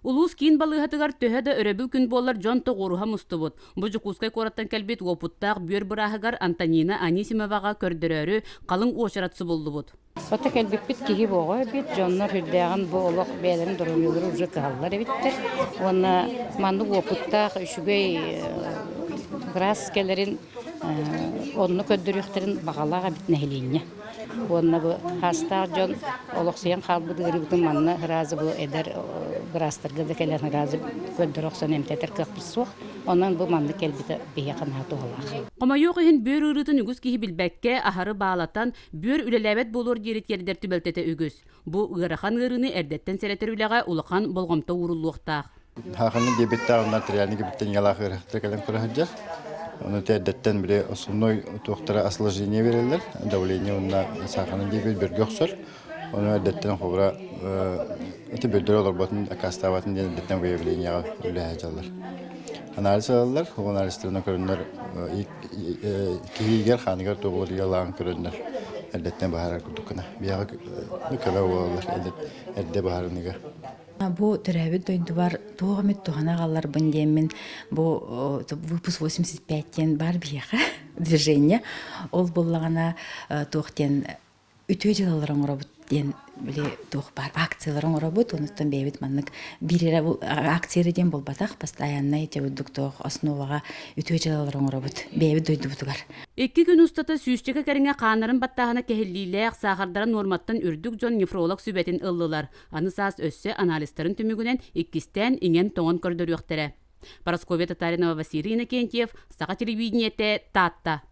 Улус кийин балыгатыгар төһөдө өрөбүл күн болар Джон тоғуруха мустубут. Бу жукускай кораттан келбит опуттаах бүйөр бырааһыгар Антонина Анисимовага көрдөрөрү калың уочаратсы болдубут. Ота келбиппит киһи боҕо бит дьоннор хүрдээгин бу олох бээлерин дурулуулары уже кааллар эбиттер. Уонна маннык опуттаах үшүгэй граскелерин онну көддөрүөхтерин багалаага бит нэһилиинне. Уонна бу хастаах дьон олохсуян хаалбыдыгырыбытын манна ыраазы бу эдер грастарга да келер ыраазы көддөрөхсөн эмтетер кыппыссуох. Онан бу маннык келбите бия канаату олаах. Комайоқ иһин бүйөр ырытын үгүс киһи билбәкке аһары баалатан бүйөр үлеләбет болор диэрит кердер түбөлтете үгүс. Бу ыарахан ырыны эрдеттен серетер үлэҕэ улахан болгомто уруллуохтаах. Хаханы дебеттаа онна тряниги биттен ялаахыр трекален көрөһөр. Оны тәддәттен бире основной туохтара осложнение берелер. Давление онна саханы дебет бергөксөр. Оны әддәттен хобра эти бөдөрө олорботун акаставатын дәттен выявлениега үлэһәҗәләр. Анализ алалар, анализлерine көрünler kihigel xanıgar toğur yalan körünler. Eldetten bahar kurdukuna. Biyağı köle oğullar elde baharınıga. Bu terabit doydu var. Doğamet doğana qallar bundemin bu выпуск 85-тен бар бияга движение. Ол боллагана тоқтен үтө жылаларың робот ден биле тох бар акцияларың робот. Онуттан бейбит маннык бирера акциялардан болбатак постоянно эти доктор основага үтө жылаларың робот. Бейбит дойду бутугар. 2 күн устата сүүсчеге кериңе каанарын баттаһына кехиллилээх сахардарын норматтан үрдүк жон нефролог сүбетин ыллылар. Аны саас өссө анализтерин түмүгүнен 2-тен иңен тоңон көрдөрүөхтере. Парасковья Татаринова, Василий Иннокентьев, Саха телевидениете, Татта.